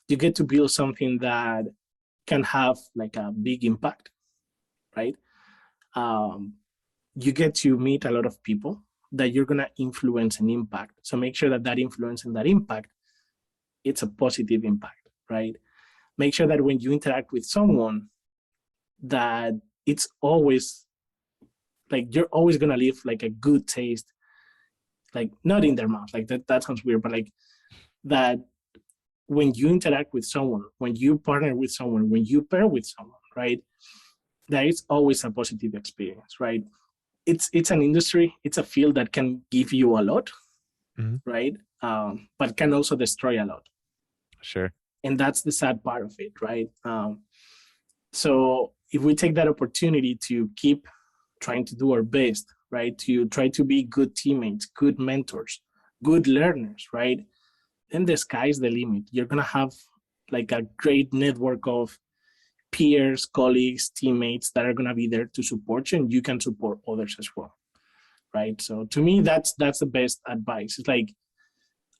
[SPEAKER 2] You get to build something that can have like a big impact, right? Um, you get to meet a lot of people that you're gonna influence and impact. So make sure that that influence and that impact, it's a positive impact, right? Make sure that when you interact with someone, that it's always like you're always gonna leave like a good taste, like not in their mouth, like that sounds weird, but like that when you interact with someone, when you partner with someone, when you pair with someone, right? That is always a positive experience, right? It's an industry, it's a field that can give you a lot,
[SPEAKER 1] Mm-hmm.
[SPEAKER 2] right? But can also destroy a lot.
[SPEAKER 1] Sure.
[SPEAKER 2] And that's the sad part of it, right? So if we take that opportunity to keep trying to do our best, right? To try to be good teammates, good mentors, good learners, right? Then the sky's the limit. You're gonna have like a great network of peers, colleagues, teammates that are gonna be there to support you, and you can support others as well, right? So to me, that's the best advice. It's like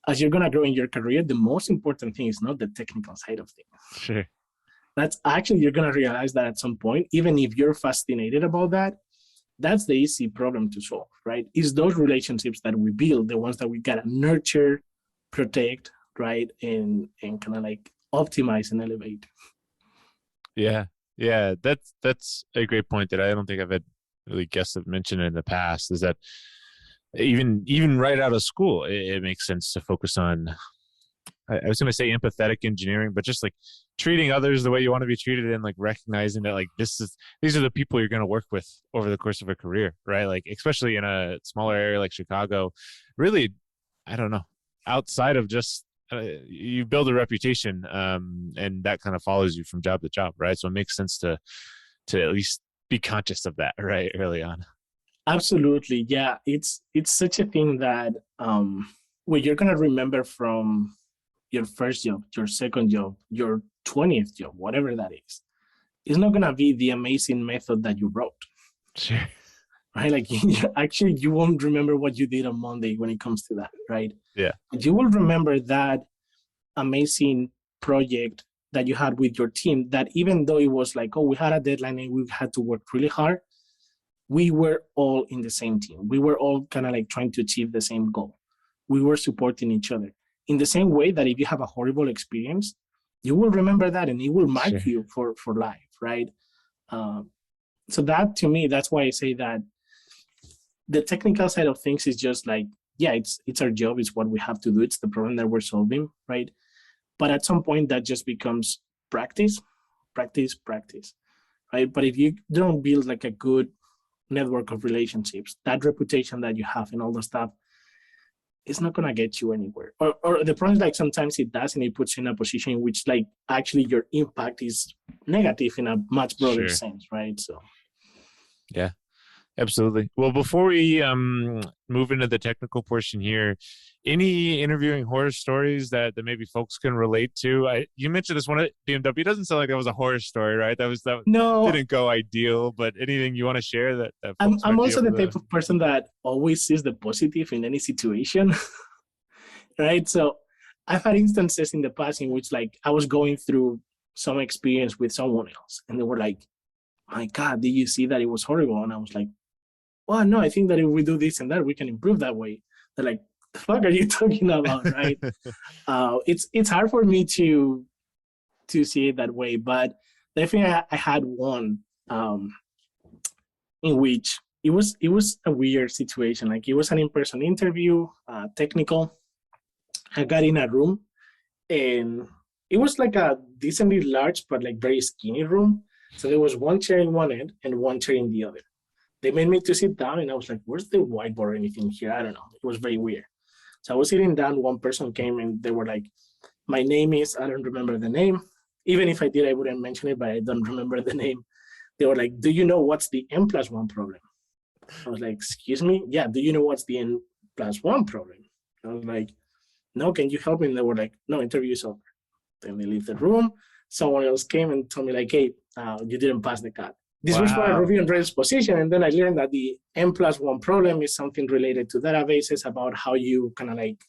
[SPEAKER 2] as you're gonna grow in your career, the most important thing is not the technical side of things.
[SPEAKER 1] Sure.
[SPEAKER 2] That's actually you're gonna realize that at some point, even if you're fascinated about that, that's the easy problem to solve, right? It's those relationships that we build, the ones that we gotta nurture, protect, right, and kind of like optimize and elevate.
[SPEAKER 1] Yeah. Yeah. That's a great point that I don't think I've had really guests have mentioned in the past, is that even right out of school, it makes sense to focus on, I was going to say empathetic engineering, but just like treating others the way you want to be treated, and like recognizing that like these are the people you're going to work with over the course of a career, right? Like especially in a smaller area like Chicago, really, I don't know, outside of just you build a reputation, and that kind of follows you from job to job, right? So it makes sense to at least be conscious of that right early on.
[SPEAKER 2] Absolutely, yeah. It's such a thing that what you're gonna remember from your first job, your second job, your 20th job, whatever that is, it's not gonna be the amazing method that you wrote,
[SPEAKER 1] Sure.
[SPEAKER 2] right? Like actually, you won't remember what you did on Monday when it comes to that, right?
[SPEAKER 1] Yeah.
[SPEAKER 2] But you will remember that amazing project that you had with your team. That even though it was like, oh, we had a deadline and we had to work really hard, we were all in the same team. We were all kind of like trying to achieve the same goal. We were supporting each other. In the same way that if you have a horrible experience, you will remember that and it will mark
[SPEAKER 1] Sure.
[SPEAKER 2] you for life, right? So that to me, that's why I say that the technical side of things is just like, yeah, it's our job, it's what we have to do, it's the problem that we're solving, right? But at some point that just becomes practice, practice, practice, right? But if you don't build like a good network of relationships, that reputation that you have and all the stuff, it's not gonna get you anywhere. Or the problem is like sometimes it does, and it puts you in a position in which like actually your impact is negative in a much broader
[SPEAKER 1] Sure.
[SPEAKER 2] sense, right? So
[SPEAKER 1] Yeah. Absolutely. Well, before we move into the technical portion here, any interviewing horror stories that maybe folks can relate to? You mentioned this one at BMW. It doesn't sound like that was a horror story, right? That
[SPEAKER 2] no,
[SPEAKER 1] didn't go ideal. But anything you want to share that
[SPEAKER 2] I'm
[SPEAKER 1] folks
[SPEAKER 2] I'm
[SPEAKER 1] might be
[SPEAKER 2] also
[SPEAKER 1] able
[SPEAKER 2] the
[SPEAKER 1] to?
[SPEAKER 2] type of person that always sees the positive in any situation, right? So I've had instances in the past in which like I was going through some experience with someone else, and they were like, "My God, did you see that it was horrible?" And I was like, well, no, I think that if we do this and that, we can improve that way. They're like, the fuck are you talking about, right? It's hard for me to see it that way, but definitely I had one in which it was a weird situation. Like it was an in-person interview, technical. I got in a room and it was like a decently large but like very skinny room. So there was one chair in one end and one chair in the other. They made me to sit down and I was like, where's the whiteboard or anything here? I don't know. It was very weird. So I was sitting down, one person came and they were like, my name is, I don't remember the name. Even if I did, I wouldn't mention it, but I don't remember the name. They were like, do you know what's the n plus one problem? I was like, excuse me? Yeah, do you know what's the n plus one problem? I was like, no, can you help me? And they were like, no, interview is over. Then they leave the room. someone else came and told me like, hey, you didn't pass the CAT. This was for a
[SPEAKER 1] Wow.
[SPEAKER 2] Ruby on Rails position. And then I learned that the N+1 problem is something related to databases about how you kind of like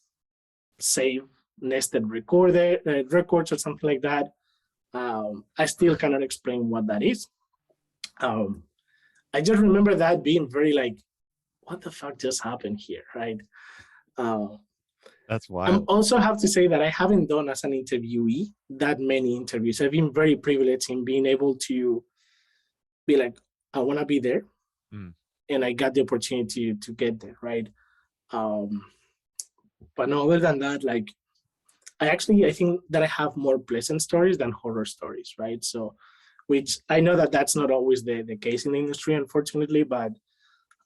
[SPEAKER 2] save nested records or something like that. I still cannot explain what that is. I just remember that being very like, what the fuck just happened here, right?
[SPEAKER 1] That's
[SPEAKER 2] I
[SPEAKER 1] wild.
[SPEAKER 2] also have to say that I haven't done as an interviewee that many interviews. I've been very privileged in being able to be like, I want to be there. And I got the opportunity to get there, right? But no, other than that, like, I think that I have more pleasant stories than horror stories, right? So, which I know that that's not always the case in the industry, unfortunately, but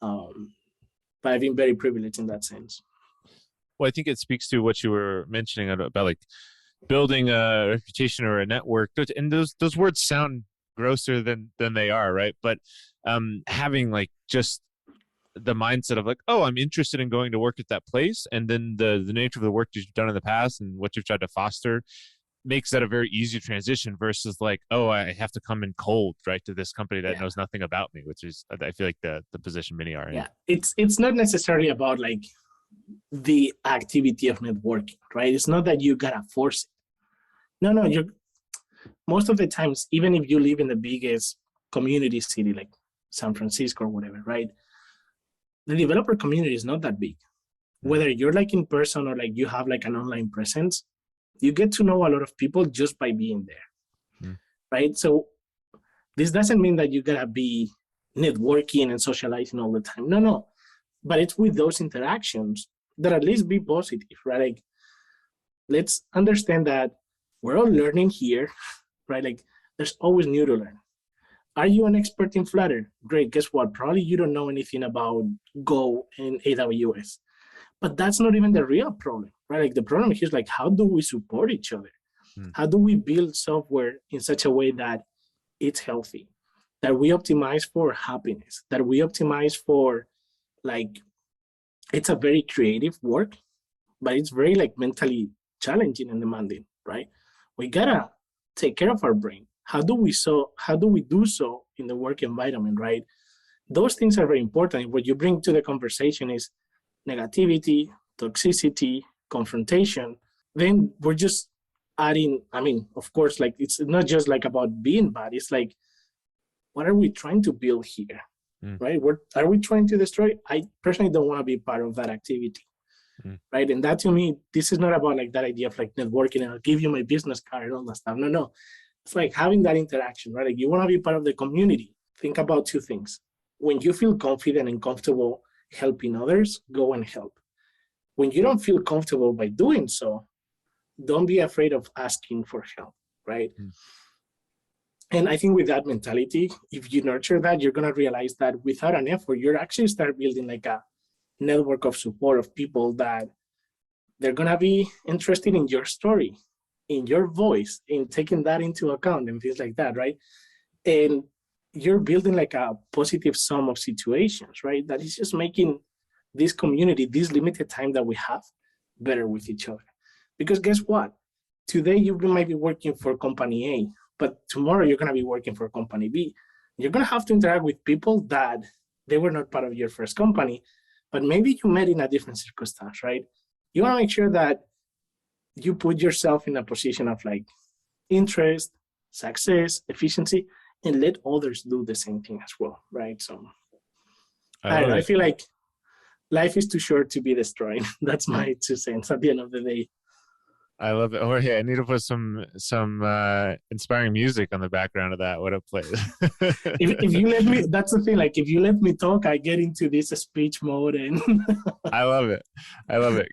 [SPEAKER 2] I've been very privileged in that sense.
[SPEAKER 1] Well, I think it speaks to what you were mentioning about like building a reputation or a network, and those words sound grosser than they are, right? But having like just the mindset of like, oh, I'm interested in going to work at that place, and then the nature of the work that you've done in the past and what you've tried to foster makes that a very easy transition versus like, oh, I have to come in cold, right, to this company that knows nothing about me, which is, I feel like the position many are in.
[SPEAKER 2] Yeah, it's not necessarily about like the activity of networking, right? It's not that you gotta force it. No, you're most of the times, even if you live in the biggest community city like San Francisco or whatever, right? The developer community is not that big. Whether you're like in person or like you have like an online presence, you get to know a lot of people just by being there, right? So this doesn't mean that you gotta be networking and socializing all the time. No. But it's with those interactions that at least be positive, right? Like, let's understand that we're all learning here, right? Like, there's always new to learn. Are you an expert in Flutter? Great. Guess what? Probably you don't know anything about Go and AWS. But that's not even the real problem, right? Like, the problem here is like, how do we support each other? How do we build software in such a way that it's healthy, that we optimize for happiness, that we optimize for like, it's a very creative work, but it's very like mentally challenging and demanding, right? We gotta take care of our brain. How do we do so in the work environment, right? Those things are very important. What you bring to the conversation is negativity, toxicity, confrontation. Then we're just adding, I mean, of course, like, it's not just like about being bad. It's like, what are we trying to build here? Right? What are we trying to destroy? I personally don't want to be part of that activity, right? And that, to me, this is not about like that idea of like networking and I'll give you my business card and all that stuff. No. It's like having that interaction, right? Like, you want to be part of the community. Think about two things. When you feel confident and comfortable helping others, go and help. When you don't feel comfortable by doing so, don't be afraid of asking for help, right? And I think with that mentality, if you nurture that, you're going to realize that without an effort, you're actually start building like a network of support of people that they're going to be interested in your story, in your voice, in taking that into account and things like that, right? And you're building like a positive sum of situations, right? That is just making this community, this limited time that we have, better with each other. Because guess what? Today you might be working for company A, but tomorrow you're going to be working for company B. You're going to have to interact with people that they were not part of your first company, but maybe you met in a different circumstance, right? You want to make sure that you put yourself in a position of like interest, success, efficiency, and let others do the same thing as well, right? So I don't know. I feel like life is too short to be destroyed. That's my 2 cents at the end of the day.
[SPEAKER 1] I love it. Jorge, I need to put some inspiring music on the background of that. What a play.
[SPEAKER 2] if you let me, that's the thing. Like, if you let me talk, I get into this speech mode, and
[SPEAKER 1] I love it.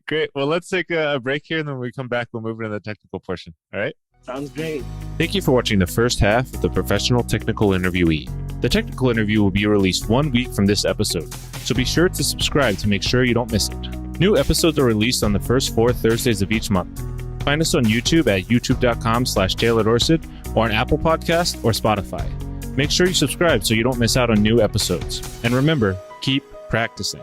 [SPEAKER 1] Great. Well, let's take a break here, and then when we come back, we'll move into the technical portion. All right.
[SPEAKER 2] Sounds great.
[SPEAKER 1] Thank you for watching the first half of the Professional Technical Interviewee. The technical interview will be released 1 week from this episode, so be sure to subscribe to make sure you don't miss it. New episodes are released on the first 4 Thursdays of each month. Find us on YouTube at youtube.com/Dorsett or on Apple Podcast or Spotify. Make sure you subscribe so you don't miss out on new episodes. And remember, keep practicing.